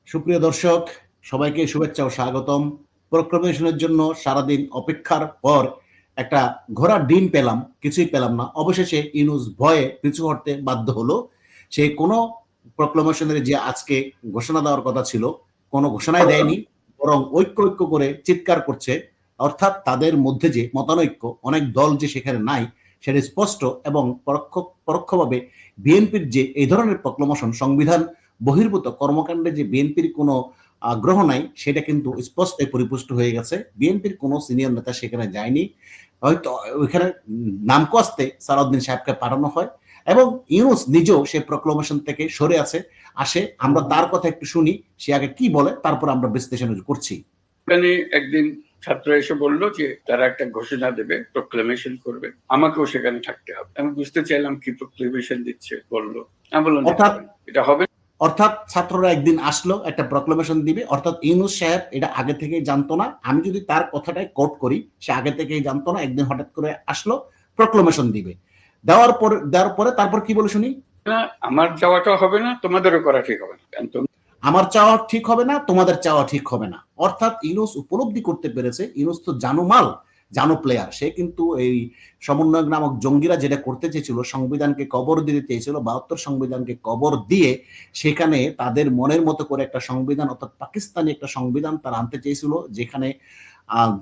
সুপ্রিয় দর্শক, সবাইকে শুভেচ্ছা ও স্বাগতম। প্রক্লেমেশনের জন্য সারাদিন অপেক্ষার পর একটা ঘোড়ার ডিম পেলাম, কিছুই পেলাম না। অবশেষে ইউনূস ভয়ে পিছু হটতে বাধ্য হলো। সে কোনো প্রক্লেমেশনের যে আজকে ঘোষণা দেওয়ার কথা ছিল, কোনো ঘোষণাই দেয়নি, বরং ঐক্য ঐক্য করে চিৎকার করছে। অর্থাৎ তাদের মধ্যে যে মতানৈক্য, অনেক দল যে সেখানে নাই, সেটা স্পষ্ট এবং পরোক্ষভাবে বিএনপির যে এই ধরনের প্রক্লেমেশন, সংবিধান বহির্ভূত কর্মকাণ্ডে যে বিএনপির কোনো আগ্রহ নাই, সেটা কিন্তু স্পষ্ট পরিপুষ্ট হয়ে গেছে। বিএনপির কোনো সিনিয়র নেতা সেখানে যায়নি। হয়তো ওইখানে নামকস্তে সালাউদ্দিন সাহেবকে পাঠানো হয় এবং ইউনূস নিজেও সে প্রক্লেমেশন থেকে সরে আসে। আমরা তার কথা একটু শুনি, সে আগে কি বলে, তারপর আমরা বিশ্লেষণ করছি। একদিন ছাত্র এসে বলল যে তারা একটা ঘোষণা দেবে, প্রক্লেমেশন করবে, আমাকেও সেখানে থাকতে হবে। আমি বুঝতে চাইলাম কি প্রক্লেমেশন দিচ্ছে, বললো। আমি বললাম এটা হবে। অর্থাৎ ছাত্ররা একদিন আসলো, একটা প্রক্লেমেশন দিবে। অর্থাৎ ইউনূস সাহেব এটা আগে থেকেই জানতো না। আমি যদি তার কথাটাই কোট করি, সে আগে থেকেই জানতো না, একদিন হঠাৎ করে আসলো, প্রক্লেমেশন দিবে। দেওয়ার পরে তারপর কি বলে শুনি? না, আমার চাওয়াটা হবে না, তোমাদেরও করা ঠিক হবে না। আমার চাওয়া ঠিক হবে না, তোমাদের চাওয়া ঠিক হবে না। অর্থাৎ ইউনূস উপলব্ধি করতে পেরেছে, ইউনূস তো জানো প্লেয়ার। সে কিন্তু এই সমন্বয়ক নামক জঙ্গিরা যেটা করতে চেয়েছিল, সংবিধানকে কবর দিতে চেয়েছিল, ৭২ সংবিধানকে কবর দিয়ে সেখানে তাদের মনের মতো করে একটা সংবিধান, অর্থাৎ পাকিস্তানি একটা সংবিধান তারা আনতে চেয়েছিল, যেখানে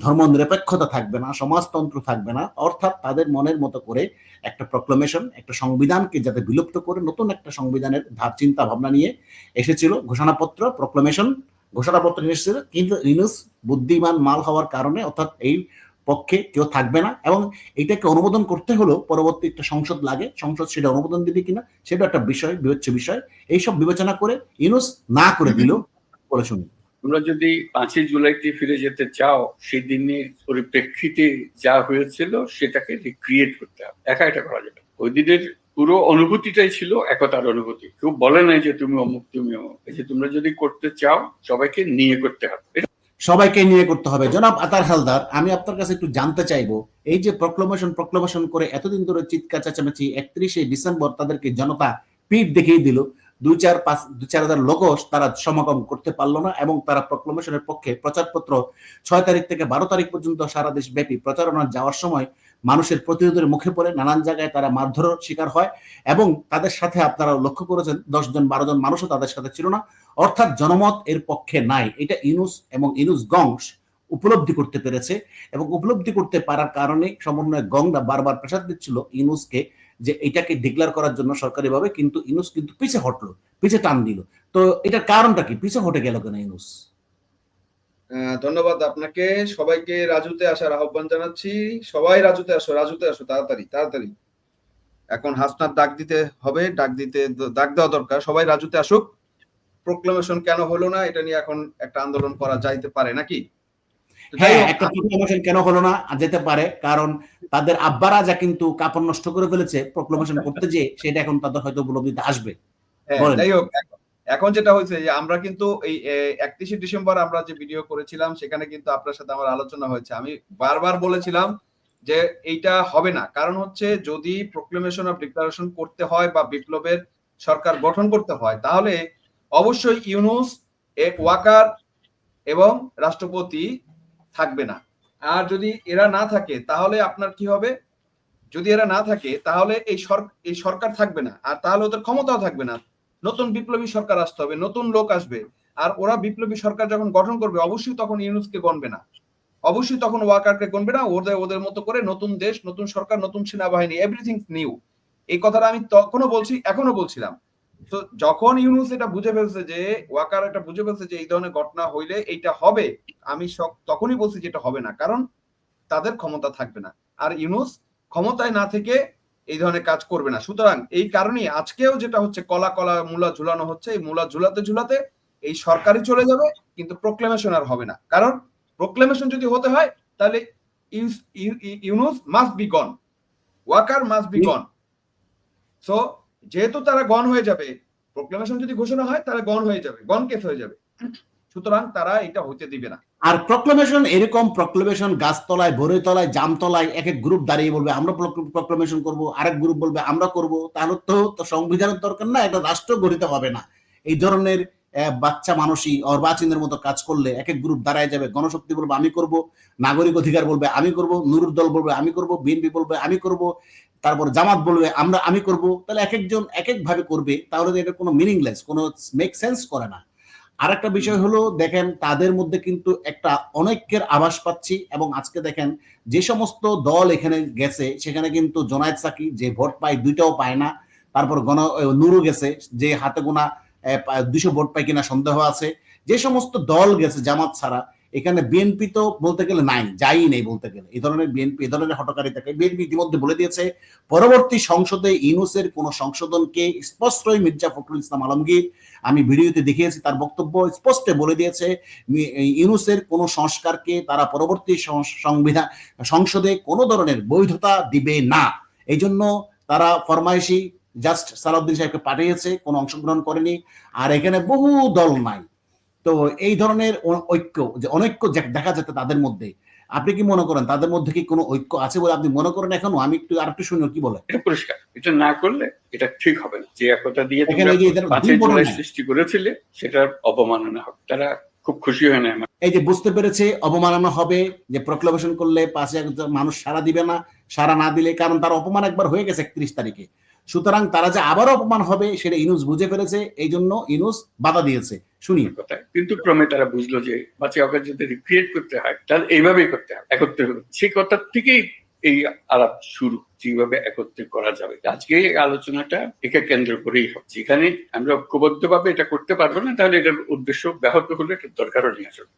ধর্ম নিরপেক্ষতা থাকবে না, সমাজতন্ত্র থাকবে না। অর্থাৎ তাদের মনের মতো করে একটা প্রক্লেমেশন, একটা সংবিধানকে যাতে বিলুপ্ত করে নতুন একটা সংবিধানের চিন্তা ভাবনা নিয়ে এসেছিল। ঘোষণাপত্র এসেছিল, কিন্তু ইউনূস বুদ্ধিমান মাল হওয়ার কারণে, অর্থাৎ এই পক্ষে কেউ থাকবে না এবং এটাকে অনুমোদন করতে হলেও পরবর্তী একটা সংসদ লাগে। সংসদ সেটা অনুমোদন দিবে কিনা সেটা একটা বিবেচ্য বিষয়। এইসব বিবেচনা করে ইউনূস না করে দিল। বলে শুনি, তোমরা যদি ৫ই জুলাইতে ফিরে যেতে চাও, সেই দিনের পরিপ্রেক্ষিতে যা হয়েছিল সেটাকে রিক্রিয়েট করতে হবে। একা এটা করা যাবে। ওই দিনের পুরো অনুভূতিটাই ছিল একতার অনুভূতি। কেউ বলে নাই যে তুমি অমুক, তুমি অমুক। এই যে তোমরা যদি করতে চাও, সবাইকে নিয়ে করতে হবে। সবাইকে নিয়ে করতে হবে। জনাব আতার হালদার, আমি আপনার কাছে একটু জানতে চাইবো, এই যে প্রক্লেমেশন করে এতদিন ধরে চিৎকার চেঁচামেচি, ৩১শে ডিসেম্বর তাদেরকে জনতা পিঠ দেখিয়ে দিল। ২-৪ হাজার লোকও তারা সমাগম করতে পারলো না এবং তারা প্রক্লেমেশনের পক্ষে প্রচারপত্র ৬ তারিখ থেকে ১২ তারিখ পর্যন্ত সারা দেশ ব্যাপী প্রচারণা যাওয়ার সময় মানুষের প্রতিরোধের মুখে পড়ে নানান জায়গায় তারা মারধরের শিকার হয় এবং তাদের সাথে আপনারা লক্ষ্য করেছেন ১০ জন ১২ জন মানুষও তাদের সাথে ছিল না। অর্থাৎ জনমত এর পক্ষে নাই। এটা ইউনূস এবং ইউনূস গংস উপলব্ধি করতে পেরেছে এবং উপলব্ধি করতে পারার কারণে সমন্বয় গংরা বারবার প্রেসার দিচ্ছিল ইউনূসকে যে এটাকে ডিক্লেয়ার করার জন্য সরকারিভাবে, কিন্তু ইউনূস কিন্তু পিছে হটলো, পিছে টান দিল। তো এটার কারণটা কি? পিছে হটে গেল কেন ইউনূস? ধন্যবাদ আপনাকে। সবাইকে রাজুতে আসার আহ্বান জানাচ্ছি। সবাই রাজুতে আসো, তাড়াতাড়ি। এখন হাসনাত ডাক দিতে হবে, ডাক দেওয়া দরকার। সবাই রাজুতে আসুক। প্রক্লেমেশন কেন হলো না, এটা নিয়ে এখন একটা আন্দোলন করা যাইতে পারে নাকি? হ্যাঁ, একটা প্রক্লেমেশন কেন হলো না যেতে পারে, কারণ তাদের আব্বারা যা কিন্তু কাপড় নষ্ট করে ফেলেছে প্রক্লেমেশন করতে যেয়ে, সেটা এখন তাদের হয়তো উপলব্ধিতে আসবে। যাই হোক, এখন যেটা হয়েছে যে আমরা কিন্তু এই ৩১শে ডিসেম্বর আমরা যে ভিডিও করেছিলাম, সেখানে কিন্তু আপনার সাথে আমার আলোচনা হয়েছে। আমি বারবার বলেছিলাম যে এইটা হবে না। কারণ হচ্ছে, যদি প্রক্লেমেশন অফ ডিক্লারেশন করতে হয় বা বিপ্লবের সরকার গঠন করতে হয়, তাহলে অবশ্যই ইউনূস, ওয়াকার এবং রাষ্ট্রপতি থাকবে না। আর যদি এরা না থাকে তাহলে আপনার কি হবে? যদি এরা না থাকে তাহলে এই সরকার থাকবে না, আর তাহলে ওদের ক্ষমতাও থাকবে না। নতুন বিপ্লবী সরকার আসতে হবে, নতুন লোক আসবে। আর ওরা বিপ্লবী সরকার যখন গঠন করবে, অবশ্যই তখন ইউনূসকে গণবে না, অবশ্যই তখন ওয়াকারকে গণবে না। ওদের মতো করে নতুন দেশ, নতুন সরকার, নতুন সেনাবাহিনী, এভরিথিং নিউ। এই কথাটা আমি তখনও বলছি, এখনো বলছিলাম। তো যখন ইউনূস এটা বুঝে ফেলছে, যে ওয়াকার এটা বুঝে ফেলছে যে এই ধরনের ঘটনা হইলে এইটা হবে, আমি তখনই বলছি যে এটা হবে না, কারণ তাদের ক্ষমতা থাকবে না। আর ইউনূস ক্ষমতায় না থেকে এই ধরনের কাজ করবে না। সুতরাং এই কারণেই আজকেও যেটা হচ্ছে, কলা মূলা ঝুলানো হচ্ছে। এই মূলা ঝুলাতে এই সরকারই চলে যাবে, কিন্তু প্রক্লেমেশন আর হবে না। কারণ প্রক্লেমেশন যদি হতে হয়, তাহলে Yunus must be gone, Waker must be gone. So যেহেতু তারা গন হয়ে যাবে, প্রক্লেমেশন যদি ঘোষণা হয় তাহলে গন হয়ে যাবে, গন কেস হয়ে যাবে। সুতরাং তারা এটা হইতে দিবে না। আর প্রক্লেমেশন, এরকম প্রক্লেমেশন গাছতলায়, ভোরের তলায়, জামতলায় এক এক গ্রুপ দাঁড়িয়ে বলবে আমরা প্রক্লেমেশন করব, আরেক গ্রুপ বলবে আমরা করব, তাহলে তো সংবিধানের দরকার না, এটা রাষ্ট্র গঠিত হবে না। এই ধরনের বাচ্চা মানুষই অর্বাচীনের মতো কাজ করলে এক এক গ্রুপ দাঁড়ায় যাবে, গণশক্তি বলবে আমি করব, নাগরিক অধিকার বলবে আমি করব, নুরুর দল বলবে আমি করব, বিএনপি বলবে আমি করব, তারপর জামাত বলবে আমি করব, তাহলে এক একজন এক এক ভাবে করবে, তাহলে এটা কোনো মিনিংলেস, কোনো মেক সেন্স করে না। আরেকটা বিষয় হলো দেখেন তাদের মধ্যে কিন্তু একটা অনৈক্যের আভাস পাচ্ছি, এবং আজকে দেখেন যে সমস্ত দল এখানে গেছে সেখানে কিন্তু জোনায়েদ সাকি যে ভোট পায় 2টাও পায় না, তারপর নুরু গেছে যে হাতে গোনা 200 ভোট পায় কিনা সন্দেহ আছে। যে সমস্ত দল গেছে জামাত ছাড়া, এখানে বিএনপি তো বলতে গেলে নাই, যাই নেই বলতে গেলে। এই ধরনের বিএনপি এই ধরনের হটকারিতাকে বিএনপি ইতিমধ্যে বলে দিয়েছে পরবর্তী সংসদে ইউনূসের কোন সংশোধনকে স্পষ্টই মির্জা ফখরুল ইসলাম আলমগীর, আমি ভিডিওতে দেখিয়েছি তার বক্তব্য স্পষ্ট বলে দিয়েছে ইউনূসের কোন সংস্কারকে তারা পরবর্তী সংসদে কোনো ধরনের বৈধতা দিবে না। এই জন্য তারা ফরমাইশি জাস্ট সালাউদ্দিন সাহেবকে পাঠিয়েছে, কোনো অংশগ্রহণ করেনি। আর এখানে বহু দল নাই, তো এই ধরনের ঐক্য যে অনৈক্য দেখা যেত তাদের মধ্যে, আপনি কি মনে করেন তাদের মধ্যে কি কোনো ঐক্য আছে বলে আপনি মনে করেন এখনো? আমি আরেকটু শুনি কি বলে। এটা পরিষ্কার, এটা না করলে এটা ঠিক হবে না। যে একতা দিয়ে এখানে এই যে 5 জুলাই সৃষ্টি করেছিলে সেটার অবমাননা হবে, তারা খুব খুশি হয় না। এই যে বুঝতে পেরেছে অবমাননা হবে, যে প্রক্লামেশন করলে 5,000 মানুষ সাড়া দিবে না, সাড়া না দিলে, কারণ তার অপমান একবার হয়ে গেছে 31 তারিখে, সুতরাং তারা যে আবারও অপমান হবে সেটা ইউনূস বুঝে ফেলেছে, এই জন্য ইউনূস বাধা দিয়েছে। শুনি কথা, কিন্তু ক্রমে তারা বুঝলো যে বাচ্চা যদি রিক্রিয়েট করতে হয় তাহলে এইভাবেই করতে হবে, একত্রে হবে। সেই কথা থেকেই এই আলাপ শুরু, যেভাবে একত্রে করা যাবে। আজকে এই আলোচনাটা একে কেন্দ্র করেই হবে। যেখানে আমরা ঐক্যবদ্ধভাবে এটা করতে পারবো না, তাহলে এটার উদ্দেশ্য ব্যাহত হলে এটা দরকারও নেই। আসলে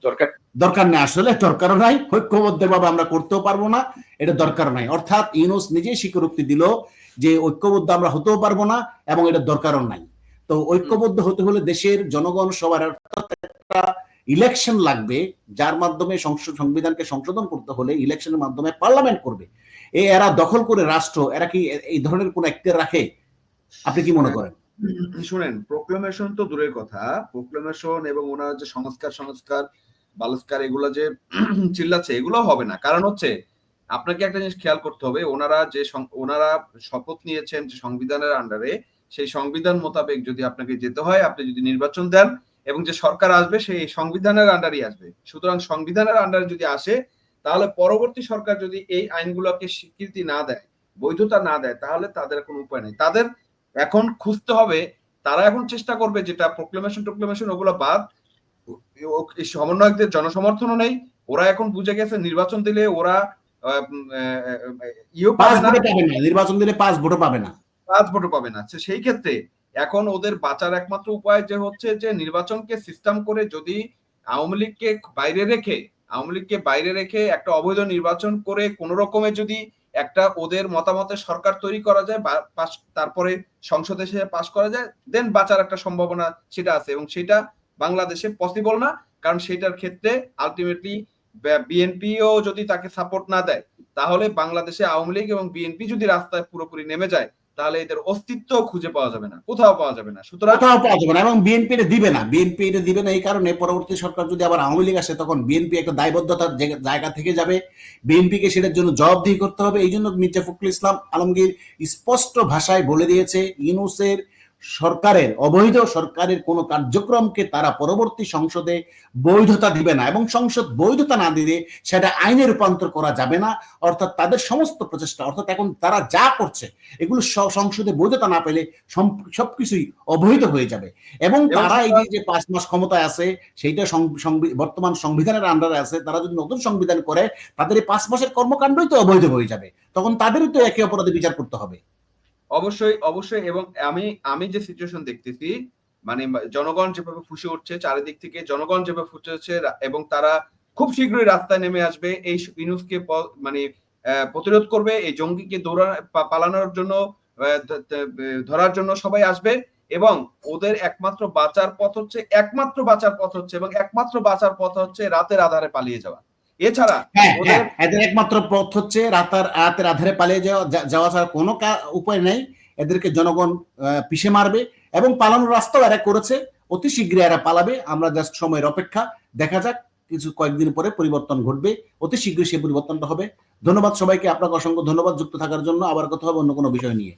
দরকার নেই, আসলে দরকারও নাই। ঐক্যবদ্ধভাবে আমরা করতেও পারবো না, এটা দরকার নাই। অর্থাৎ ইউনূস নিজেই স্বীকারোক্তি দিল যে ঐক্যবদ্ধ আমরা হতেও পারবো না এবং এটা দরকারও নাই। তো ঐক্যবদ্ধ হতে হলে দেশের জনগণ সবার একটা ইলেকশন লাগবে, যার মাধ্যমে সংবিধানকে সংশোধন করতে হলে ইলেকশনের মাধ্যমে পার্লামেন্ট করবে। এরা দখল করে রাষ্ট্র, এরা কি এই ধরনের কোন এখতিয়ার রাখে? আপনি কি মনে করেন? শুনেন, প্রোক্লামেশন তো দূরের কথা, প্রোক্লামেশন এবং ওনার যে সংস্কার বালস্কার এগুলো যে চিল্লাচ্ছে, এগুলো হবে না। কারণ হচ্ছে আপনাকে একটা জিনিস খেয়াল করতে হবে, ওনারা শপথ নিয়েছেন যে সংবিধানের আন্ডারে, সেই সংবিধান মোতাবেক যদি আপনাকে যেতে হয়, আপনি যদি নির্বাচন দেন এবং যে সরকার আসবে সেই সংবিধানের আন্ডারই আসবে। সুতরাং সংবিধানের আন্ডারে যদি আসে, তাহলে পরবর্তী সরকার যদি এই আইনগুলোকে স্বীকৃতি না দেয়, বৈধতা না দেয়, তাহলে তাদের কোনো উপায় নেই। তাদের এখন খুঁজতে হবে, তারা এখন চেষ্টা করবে যেটা প্রোক্লেমেশন ওগুলো বাদ, সমন্বয়কদের জনসমর্থনও নেই, ওরা এখন বুঝে গেছে নির্বাচন দিলে ওরা নির্বাচন দিলে 5 ভোটও পাবে না, 5 ভোটও পাবে না। সেই ক্ষেত্রে এখন ওদের বাঁচার একমাত্র উপায় যে হচ্ছে যে নির্বাচনকে সিস্টেম করে, যদি আওয়ামী লীগকে বাইরে রেখে একটা অবৈধ নির্বাচন করে কোন রকমে যদি একটা ওদের মতামতের সরকার তৈরি করা যায়, তারপরে সংসদে সে পাস করা যায়, দেন বাঁচার একটা সম্ভাবনা সেটা আছে। এবং সেটা বাংলাদেশে পসিবল না, কারণ সেটার ক্ষেত্রে আলটিমেটলি বিএনপিও যদি তাকে সাপোর্ট না দেয়, তাহলে বাংলাদেশে আওয়ামী লীগ এবং বিএনপি যদি রাস্তায় পুরোপুরি নেমে যায়, তাহলে এদের অস্তিত্ব খুঁজে পাওয়া যাবে না, কোথাও পাওয়া যাবে না। সুতরাং এবং বিএনপি এটা দিবে না। এই কারণে পরবর্তী সরকার যদি আবার আওয়ামী লীগ আসে, তখন বিএনপি একটা দায়বদ্ধতার জায়গা থেকে যাবে, বিএনপিকে সেটার জন্য জবাবদিহি করতে হবে। এই জন্য মির্জা ফখরুল ইসলাম আলমগীর স্পষ্ট ভাষায় বলে দিয়েছে, ইউনূসের সরকারের অবৈধ সরকারের কোন কার্যক্রমকে তারা পরবর্তী সংসদে বৈধতা দিবে না, এবং সংসদ বৈধতা না দিলে সেটা আইনে রূপান্তর করা যাবে না। অর্থাৎ তাদের সমস্ত প্রচেষ্টা, অর্থাৎ এখন তারা যা করছে এগুলো সংসদে বৈধতা না পেলে সবকিছুই অবৈধ হয়ে যাবে। এবং তারা এই যে 5 মাস ক্ষমতায় আছে, সেইটা বর্তমান সংবিধানের আন্ডারে আছে, তারা যদি নতুন সংবিধান করে, তাদের এই 5 মাসের কর্মকাণ্ডই তো অবৈধ হয়ে যাবে, তখন তাদেরই তো একে অপরাধে বিচার করতে হবে। অবশ্যই। এবং আমি যে সিচুয়েশন দেখতেছি, মানে জনগণ যেভাবে ফুঁসে উঠছে চারিদিক থেকে, জনগণ যেভাবে ফুটে উঠছে, এবং তারা খুব শীঘ্রই রাস্তায় নেমে আসবে, এই ইউনূসকে মানে প্রতিরোধ করবে, এই জঙ্গিকে পালানোর জন্য, ধরার জন্য সবাই আসবে। এবং ওদের একমাত্র বাঁচার পথ হচ্ছে রাতের আধারে পালিয়ে যাওয়া। এছাড়া এদের একমাত্র পথ হচ্ছে রাতের আধারে পালিয়ে যাওয়া ছাড়া কোনো উপায় নেই। এদেরকে জনগণ পিষে মারবে, এবং পালানোর রাস্তাও এরা করেছে, অতি শীঘ্রই এরা পালাবে। আমরা জাস্ট সময়ের অপেক্ষা, দেখা যাক কয়েকদিন পরে পরিবর্তন ঘটবে, অতি শীঘ্রই সেই পরিবর্তনটা হবে। ধন্যবাদ সবাইকে, আপনাকে অসংখ্য ধন্যবাদ যুক্ত থাকার জন্য। আবার কথা হবে অন্য কোনো বিষয় নিয়ে।